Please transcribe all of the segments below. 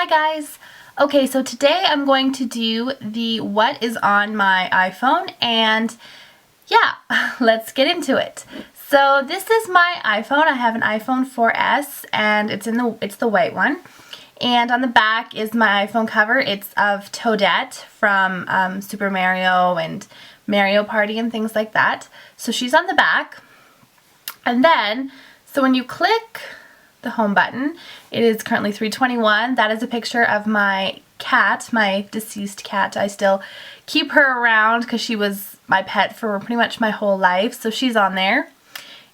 Hi guys! Okay, so today I'm going to do the what is on my iPhone, and yeah, let's get into it. So this is my iPhone. I have an iPhone 4S and it's the white one. And on the back is my iPhone cover. It's of Toadette from Super Mario and Mario Party and things like that. So she's on the back. And then, so when you click the home button, it is currently 3:21. That is a picture of my cat, my deceased cat. I still keep her around because she was my pet for pretty much my whole life. So she's on there.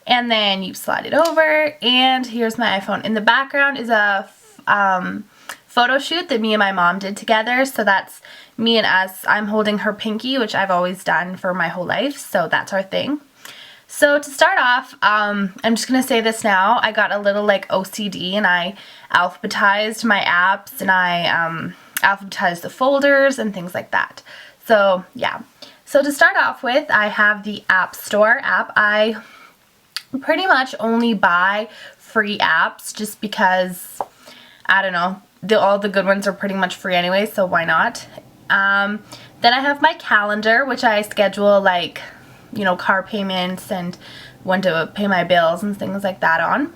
And then you slide it over, and here's my iPhone. In the background is a photo shoot that me and my mom did together. So that's me and us. I'm holding her pinky, which I've always done for my whole life. So that's our thing. So to start off, I'm just going to say this now. I got a little like OCD and I alphabetized my apps and I alphabetized the folders and things like that. So yeah. So to start off with, I have the App Store app. I pretty much only buy free apps just because, I don't know, all the good ones are pretty much free anyway, so why not? Then I have my calendar, which I schedule like, you know, car payments and when to pay my bills and things like that on.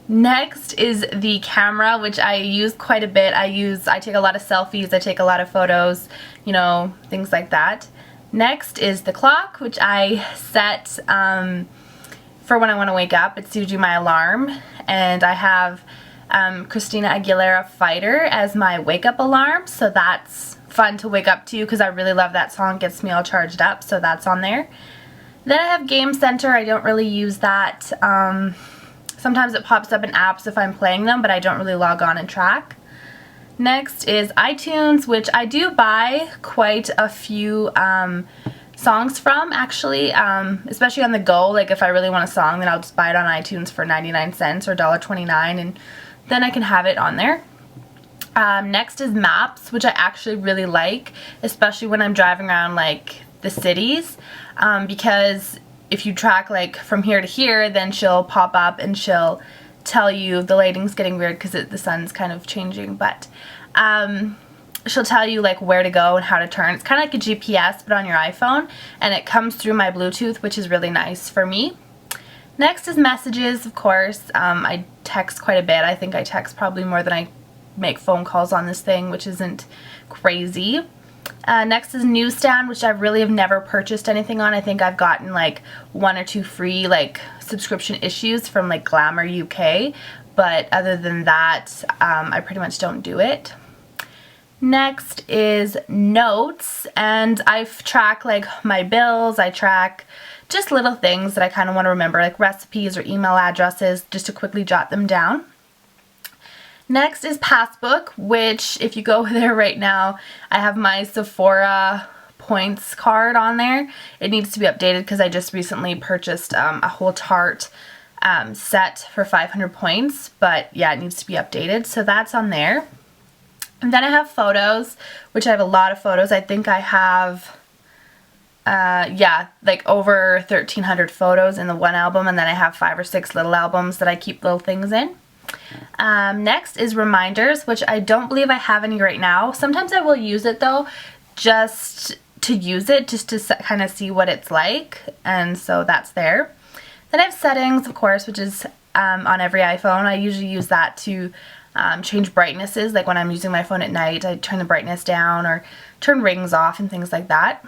Next is the camera, which I use quite a bit. I take a lot of selfies, I take a lot of photos, you know, things like that. Next is the clock, which I set for when I want to wake up. It's usually my alarm, and I have Christina Aguilera Fighter as my wake up alarm, so that's fun to wake up to because I really love that song. It gets me all charged up, so that's on there. Then I have Game Center. I don't really use that. Sometimes it pops up in apps if I'm playing them, but I don't really log on and track. Next is iTunes, which I do buy quite a few songs from, actually, especially on the go. Like if I really want a song, then I'll just buy it on iTunes for 99 cents or $1.29, and then I can have it on there. Next is Maps, which I actually really like, especially when I'm driving around like the cities, because if you track like from here to here, then she'll pop up and she'll tell you, the lighting's getting weird because the sun's kind of changing, but she'll tell you like where to go and how to turn. It's kind of like a GPS but on your iPhone, and it comes through my Bluetooth, which is really nice for me. Next is Messages, of course. I text quite a bit. I think I text probably more than I make phone calls on this thing, which isn't crazy. Next is Newsstand, which I really have never purchased anything on. I think I've gotten like 1 or 2 free like subscription issues from like Glamour UK, but other than that, I pretty much don't do it. Next is Notes, and I track like my bills. I track just little things that I kind of want to remember, like recipes or email addresses, just to quickly jot them down. Next is Passbook, which if you go there right now, I have my Sephora points card on there. It needs to be updated because I just recently purchased a whole Tarte set for 500 points, but yeah, it needs to be updated, so that's on there. And then I have Photos, which I have a lot of photos. I think I have yeah, like over 1,300 photos in the one album, and then I have 5 or 6 little albums that I keep little things in. Next is Reminders, which I don't believe I have any right now. Sometimes I will use it though, just to use it, just to kind of see what it's like, and so that's there. Then I have Settings, of course, which is on every iPhone. I usually use that to change brightnesses, like when I'm using my phone at night, I turn the brightness down or turn rings off and things like that.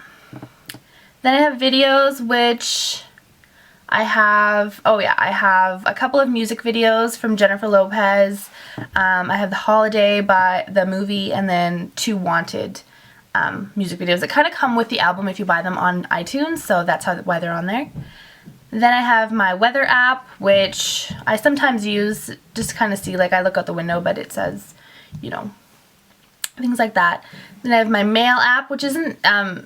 Then I have Videos, which I have, oh yeah, I have a couple of music videos from Jennifer Lopez. I have The Holiday by the movie, and then 2 Wanted music videos that kind of come with the album if you buy them on iTunes, so that's why they're on there. Then I have my weather app, which I sometimes use just to kind of see, like I look out the window, but it says, you know, things like that. Then I have my mail app, which isn't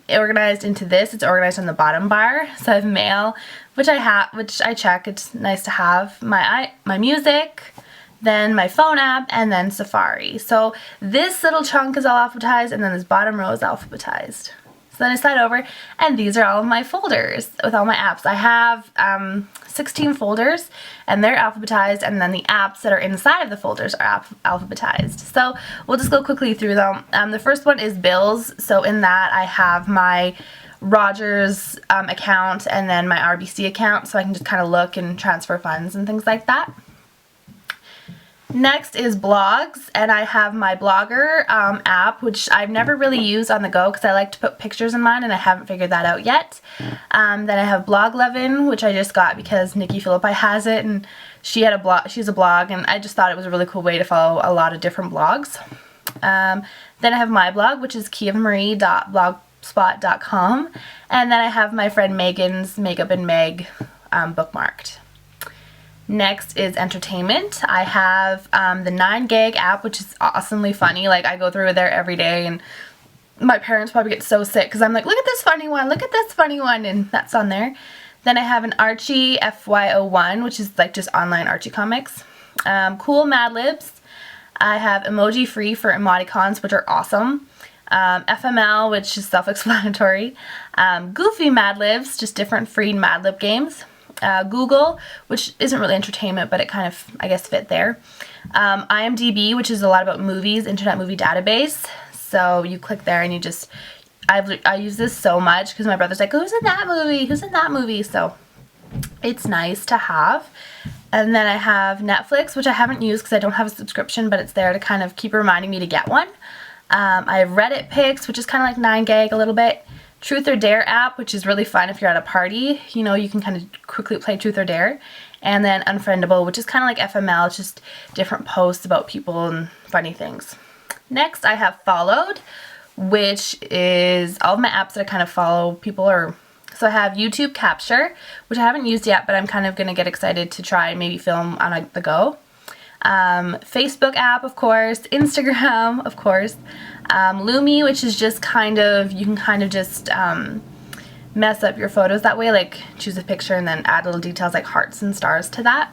organized into this. It's organized on the bottom bar. So I have mail, which I check. It's nice to have. My music, then my phone app, and then Safari. So this little chunk is all alphabetized, and then this bottom row is alphabetized. So then I slide over, and these are all of my folders with all my apps. I have 16 folders, and they're alphabetized, and then the apps that are inside of the folders are alphabetized. So we'll just go quickly through them. The first one is bills. So in that I have my Rogers account and then my RBC account, so I can just kind of look and transfer funds and things like that. Next is blogs, and I have my Blogger app, which I've never really used on the go because I like to put pictures in mine, and I haven't figured that out yet. Then I have Bloglovin, which I just got because Nikki Philippi has it, and she has a blog, and I just thought it was a really cool way to follow a lot of different blogs. Then I have my blog, which is kiavamarie.blogspot.com, and then I have my friend Megan's Makeup and Meg bookmarked. Next is entertainment. I have the 9gag app, which is awesomely funny. Like, I go through there every day, and my parents probably get so sick because I'm like, look at this funny one, look at this funny one, and that's on there. Then I have an Archie FY01, which is like just online Archie comics. Cool Mad Libs. I have Emoji Free for emoticons, which are awesome. FML, which is self-explanatory. Goofy Mad Libs, just different free Mad Lib games. Google, which isn't really entertainment, but it kind of, I guess, fit there. IMDb, which is a lot about movies, Internet Movie Database. So you click there and you just, I use this so much because my brother's like, who's in that movie? Who's in that movie? So it's nice to have. And then I have Netflix, which I haven't used because I don't have a subscription, but it's there to kind of keep reminding me to get one. I have Reddit Pics, which is kind of like 9gag a little bit. Truth or Dare app, which is really fun if you're at a party. You know, you can kind of quickly play Truth or Dare. And then Unfriendable, which is kind of like FML. It's just different posts about people and funny things. Next, I have Followed, which is all of my apps that I kind of follow people. So I have YouTube Capture, which I haven't used yet, but I'm kind of going to get excited to try and maybe film on the go. Facebook app, of course. Instagram, of course. Lumi, which is just kind of, you can kind of just mess up your photos that way, like choose a picture and then add little details like hearts and stars to that.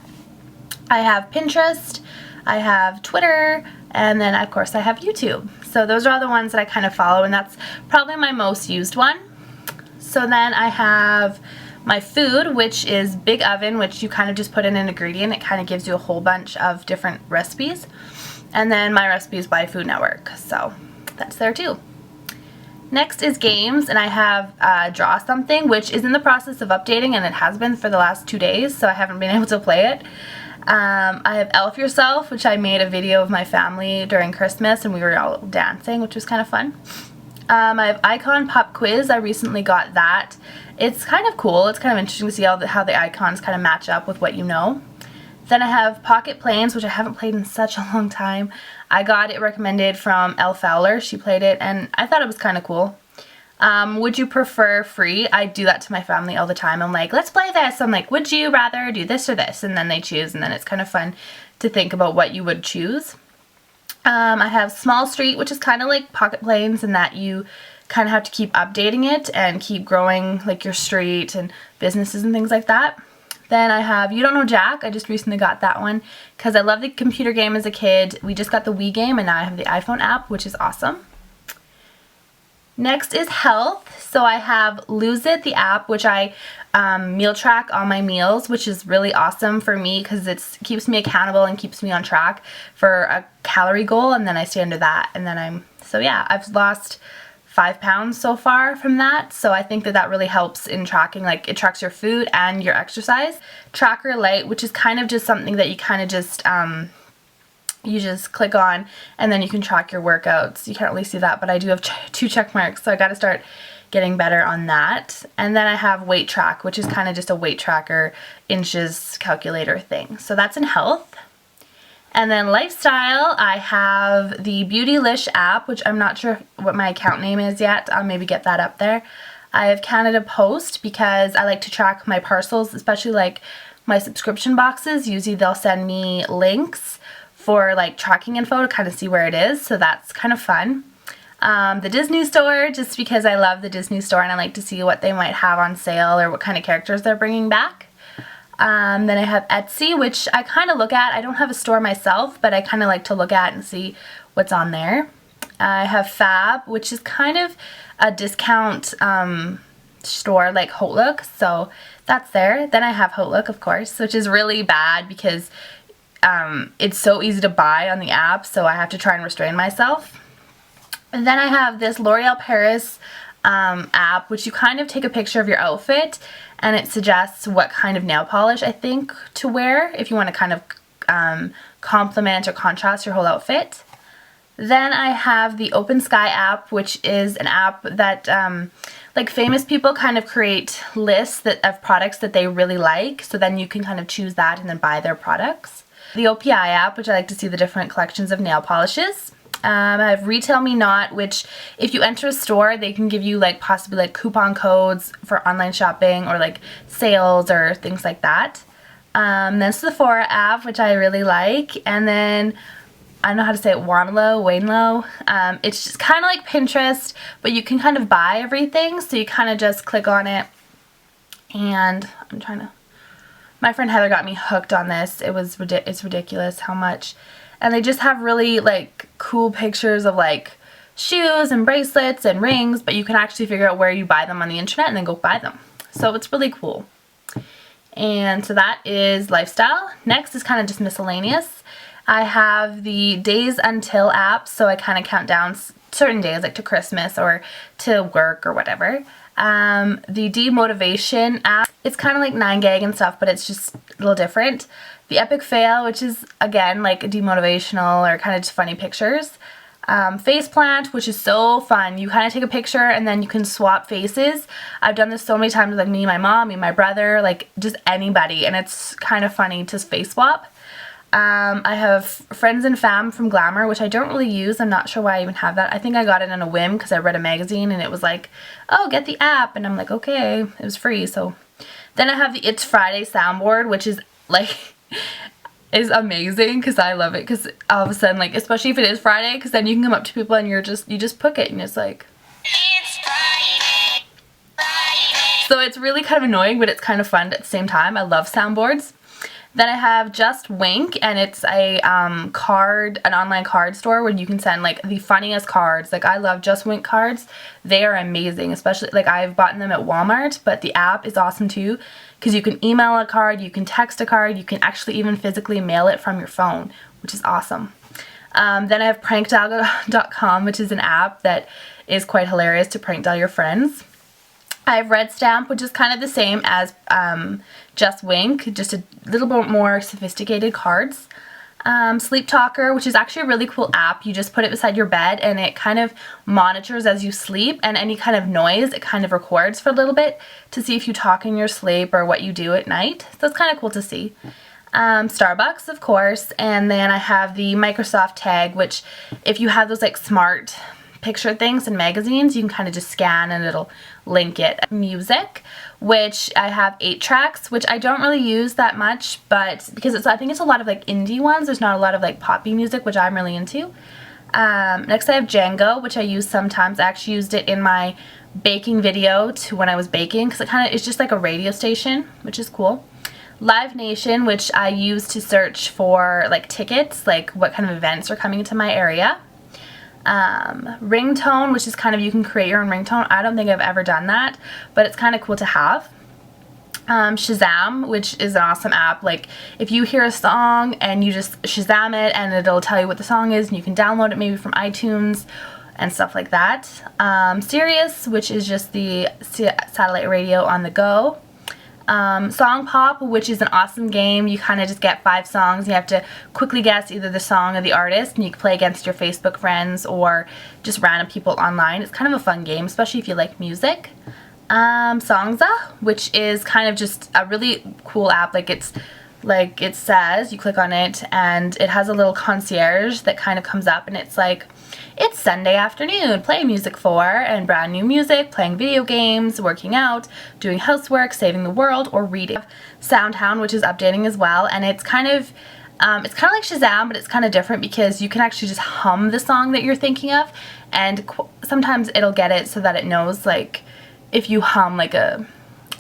I have Pinterest, I have Twitter, and then of course I have YouTube. So those are all the ones that I kind of follow, and that's probably my most used one. So then I have my food, which is Big Oven, which you kind of just put in an ingredient. It kind of gives you a whole bunch of different recipes. And then my recipes by Food Network. So that's there too. Next is games, and I have Draw Something, which is in the process of updating, and it has been for the last 2 days, so I haven't been able to play it. I have Elf Yourself, which I made a video of my family during Christmas, and we were all dancing, which was kind of fun. I have Icon Pop Quiz. I recently got that. It's kind of cool. It's kind of interesting to see how the icons kind of match up with what you know. Then I have Pocket Planes, which I haven't played in such a long time. I got it recommended from Elle Fowler. She played it, and I thought it was kind of cool. Would you prefer free? I do that to my family all the time. I'm like, let's play this. I'm like, would you rather do this or this? And then they choose, and then it's kind of fun to think about what you would choose. I have Small Street, which is kind of like Pocket Planes in that you kind of have to keep updating it and keep growing like your street and businesses and things like that. Then I have You Don't Know Jack. I just recently got that one because I love the computer game as a kid. We just got the Wii game, and now I have the iPhone app, which is awesome. Next is health. So I have Lose It, the app, which I meal track all my meals, which is really awesome for me because it keeps me accountable and keeps me on track for a calorie goal, and then I stay under that, and then so yeah, I've lost 5 pounds so far from that, so I think that really helps in tracking. Like, it tracks your food and your exercise. Tracker Lite, which is kind of just something that you kind of just you just click on, and then you can track your workouts. You can't really see that, but I do have 2 check marks, so I got to start getting better on that. And then I have Weight Track, which is kind of just a weight tracker, inches calculator thing. So that's in health. And then lifestyle, I have the Beautylish app, which I'm not sure what my account name is yet. I'll maybe get that up there. I have Canada Post because I like to track my parcels, especially like my subscription boxes. Usually they'll send me links for like tracking info to kind of see where it is, so that's kind of fun. The Disney Store, just because I love the Disney Store and I like to see what they might have on sale or what kind of characters they're bringing back. Then I have Etsy, which I kind of look at. I don't have a store myself, but I kind of like to look at and see what's on there. I have Fab, which is kind of a discount store like Hotlook, so that's there. Then I have Hotlook, of course, which is really bad because it's so easy to buy on the app, so I have to try and restrain myself. And then I have this L'Oreal Paris app, which you kind of take a picture of your outfit and it suggests what kind of nail polish I think to wear if you want to kind of complement or contrast your whole outfit. Then I have the Open Sky app, which is an app that like famous people kind of create lists of products that they really like, so then you can kind of choose that and then buy their products. The OPI app, which I like to see the different collections of nail polishes. I have Retail Me Not, which if you enter a store, they can give you like possibly like coupon codes for online shopping or like sales or things like that. Then Sephora app, which I really like, and then I don't know how to say it, Wanelo. It's just kind of like Pinterest, but you can kind of buy everything, so you kind of just click on it, and my friend Heather got me hooked on this. It's ridiculous how much, and they just have really like cool pictures of like shoes and bracelets and rings, but you can actually figure out where you buy them on the internet and then go buy them. So it's really cool. And so that is lifestyle. Next is kind of just miscellaneous. I have the Days Until app, so I kind of count down certain days, like to Christmas or to work or whatever. The Demotivation app, it's kind of like 9gag and stuff, but it's just a little different. The Epic Fail, which is, again, like demotivational or kind of just funny pictures. Faceplant, which is so fun. You kind of take a picture and then you can swap faces. I've done this so many times with like me, my mom, me, my brother, like just anybody, and it's kind of funny to face swap. I have Friends and Fam from Glamour, which I don't really use. I'm not sure why I even have that. I think I got it on a whim because I read a magazine and it was like, oh, get the app, and I'm like, okay, it was free. So then I have the It's Friday soundboard, which is like is amazing because I love it, because all of a sudden, like, especially if it is Friday, because then you can come up to people and you just pick it and it's like, it's Friday, Friday. So it's really kind of annoying, but it's kind of fun at the same time. I love soundboards. Then I have Just Wink, and it's a an online card store where you can send like the funniest cards. Like, I love Just Wink cards. They are amazing, especially like I've bought them at Walmart, but the app is awesome too because you can email a card, you can text a card, you can actually even physically mail it from your phone, which is awesome. Then I have prankdial.com, which is an app that is quite hilarious to prank dial your friends. I have Red Stamp, which is kind of the same as Just Wink, just a little bit more sophisticated cards. Sleep Talker, which is actually a really cool app. You just put it beside your bed and it kind of monitors as you sleep, and any kind of noise it kind of records for a little bit to see if you talk in your sleep or what you do at night. So it's kind of cool to see. Starbucks, of course, and then I have the Microsoft Tag, which if you have those like smart picture things in magazines, you can kind of just scan and it'll link it. Music, which I have 8 tracks, which I don't really use that much, but because I think it's a lot of like indie ones. There's not a lot of like poppy music, which I'm really into. Next I have Django, which I use sometimes. I actually used it in my baking video when I was baking, because it's just like a radio station, which is cool. Live Nation, which I use to search for like tickets, like what kind of events are coming into my area. Ringtone, which is kind of, you can create your own ringtone. I don't think I've ever done that, but it's kind of cool to have. Shazam, which is an awesome app. Like, if you hear a song and you just Shazam it and it'll tell you what the song is, and you can download it maybe from iTunes and stuff like that. Sirius, which is just the satellite radio on the go. Song Pop, which is an awesome game. You kind of just get 5 songs. You have to quickly guess either the song or the artist, and you can play against your Facebook friends or just random people online. It's kind of a fun game, especially if you like music. Songza, which is kind of just a really cool app. Like, it's like it says, you click on it and it has a little concierge that kind of comes up, and it's like, it's Sunday afternoon, play music for, and brand new music, playing video games, working out, doing housework, saving the world, or reading. Soundhound, which is updating as well, and it's kind of like Shazam, but it's kind of different because you can actually just hum the song that you're thinking of, and sometimes it'll get it so that it knows, like, if you hum like a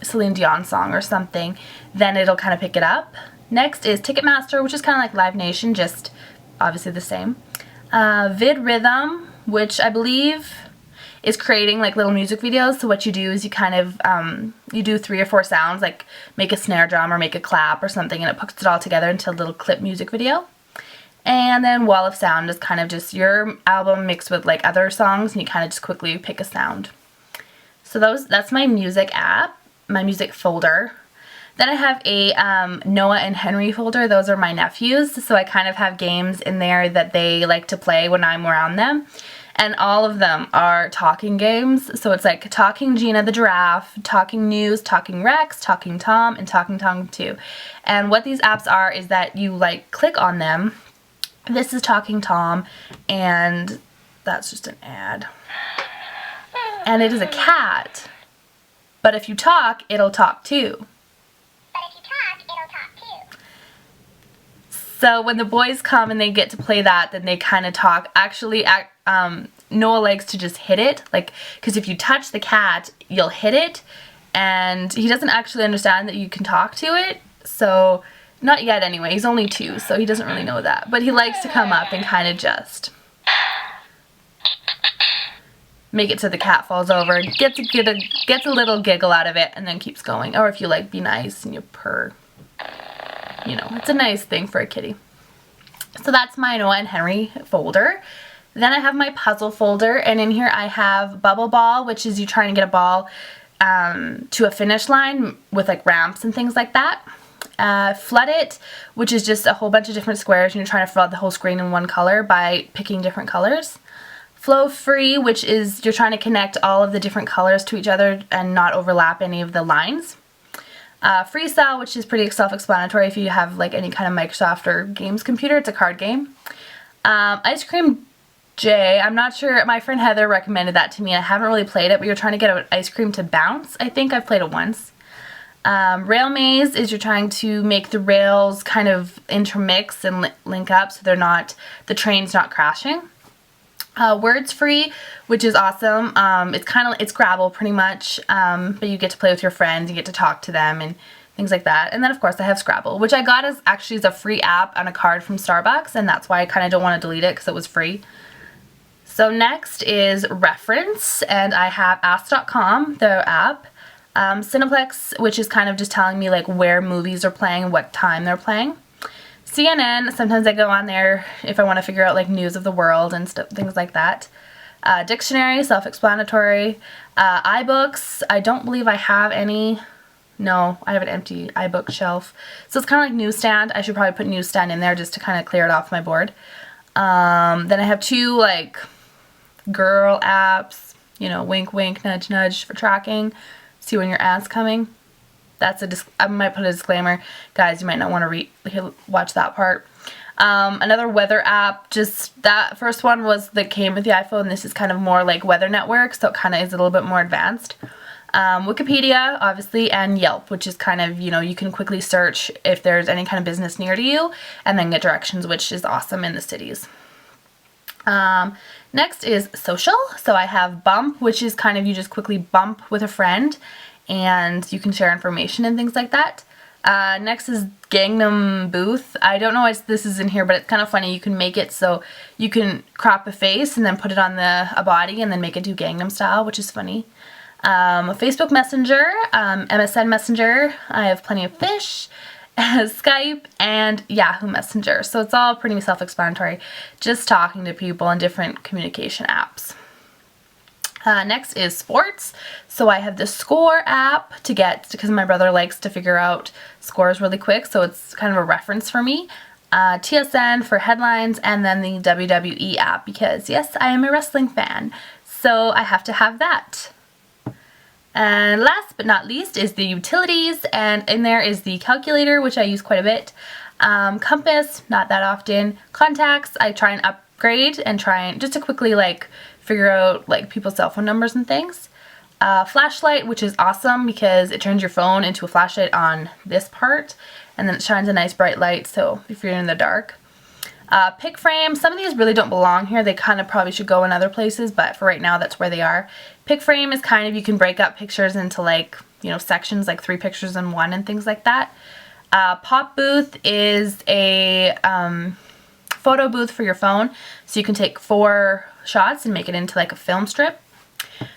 Celine Dion song or something, then it'll kind of pick it up. Next is Ticketmaster, which is kind of like Live Nation, just obviously the same. Vid Rhythm, which I believe is creating like little music videos. So what you do is you kind of, you do 3 or 4 sounds, like make a snare drum or make a clap or something, and it puts it all together into a little clip music video. And then Wall of Sound is kind of just your album mixed with like other songs, and you kind of just quickly pick a sound. So that's my music app, my music folder. Then I have a Noah and Henry folder. Those are my nephews, so I kind of have games in there that they like to play when I'm around them. And all of them are talking games. So it's like Talking Gina the Giraffe, Talking News, Talking Rex, Talking Tom, and Talking Tom 2. And what these apps are is that you like click on them. This is Talking Tom, and that's just an ad. And it is a cat. But if you talk, it'll talk too. So when the boys come and they get to play that, then they kind of talk. Actually, Noah likes to just hit it, like, because if you touch the cat, you'll hit it, and he doesn't actually understand that you can talk to it. So, not yet anyway. He's only 2, so he doesn't really know that. But he likes to come up and kind of just make it so the cat falls over, gets a little giggle out of it, and then keeps going. Or if you like be nice and you purr. You know, it's a nice thing for a kitty. So that's my Noah and Henry folder. Then I have my puzzle folder, and in here I have Bubble Ball, which is you trying to get a ball to a finish line with like ramps and things like that. Flood It, which is just a whole bunch of different squares, and you're trying to flood the whole screen in one color by picking different colors. Flow Free, which is you're trying to connect all of the different colors to each other and not overlap any of the lines. Freestyle, which is pretty self-explanatory if you have like any kind of Microsoft or games computer. It's a card game. Ice Cream J, I'm not sure, my friend Heather recommended that to me. I haven't really played it, but you're trying to get an ice cream to bounce. I think I've played it once. Rail Maze is you're trying to make the rails kind of intermix and link up so the train's not crashing. Words Free, which is awesome. It's Scrabble pretty much, but you get to play with your friends, you get to talk to them and things like that. And then of course I have Scrabble, which I got as a free app on a card from Starbucks, and that's why I kind of don't want to delete it because it was free. So next is Reference, and I have Ask.com, the app. Cineplex, which is kind of just telling me like where movies are playing and what time they're playing. CNN, sometimes I go on there if I want to figure out like news of the world and things like that. Dictionary, self-explanatory. iBooks, I don't believe I have any. No, I have an empty iBook shelf. So it's kind of like Newsstand. I should probably put Newsstand in there just to kind of clear it off my board. Then I have 2 like girl apps, you know, wink wink, nudge nudge for tracking. See when your ad's coming. I might put a disclaimer. Guys, you might not want to watch that part. Another weather app, just that first one that came with the iPhone. This is kind of more like Weather Network, so it kind of is a little bit more advanced. Wikipedia, obviously, and Yelp, which is kind of, you know, you can quickly search if there's any kind of business near to you and then get directions, which is awesome in the cities. Next is social. So I have Bump, which is kind of you just quickly bump with a friend and you can share information and things like that. Next is Gangnam Booth. I don't know why this is in here, but it's kind of funny. You can make it so you can crop a face and then put it on a body and then make it do Gangnam style, which is funny. Facebook Messenger, MSN Messenger. I have Plenty of Fish, Skype, and Yahoo Messenger. So it's all pretty self-explanatory. Just talking to people in different communication apps. Next is sports. So I have the Score app because my brother likes to figure out scores really quick, so it's kind of a reference for me. TSN for headlines, and then the WWE app because, yes, I am a wrestling fan, so I have to have that. And last but not least is the utilities, and in there is the calculator, which I use quite a bit. Compass, not that often. Contacts, I try and upgrade and just to quickly figure out people's cell phone numbers and things. Flashlight, which is awesome because it turns your phone into a flashlight on this part, and then it shines a nice bright light, so if you're in the dark. Pick frame, some of these really don't belong here. They kind of probably should go in other places, but for right now, that's where they are. Pick frame is kind of, you can break up pictures into sections, like 3 pictures in one and things like that. Pop booth is a photo booth for your phone, so you can take 4 shots and make it into like a film strip.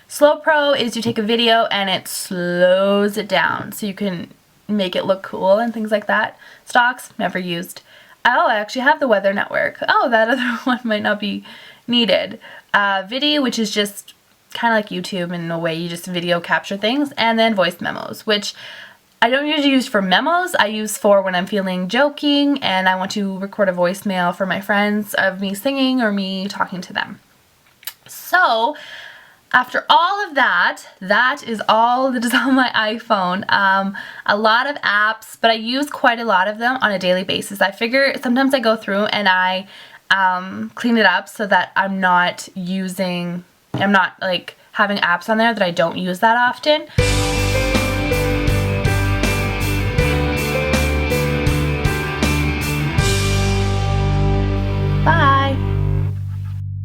Slow Pro is you take a video and it slows it down so you can make it look cool and things like that. Stocks, never used. Oh, I actually have the Weather Network. Oh, that other one might not be needed. Vidi, which is just kind of like YouTube in a way, you just video capture things. And then voice memos, which I don't usually use for memos. I use for when I'm feeling joking and I want to record a voicemail for my friends of me singing or me talking to them. So after all of that, that is all that is on my iPhone. A lot of apps, but I use quite a lot of them on a daily basis. I figure sometimes I go through and I clean it up so that I'm not like having apps on there that I don't use that often. Bye!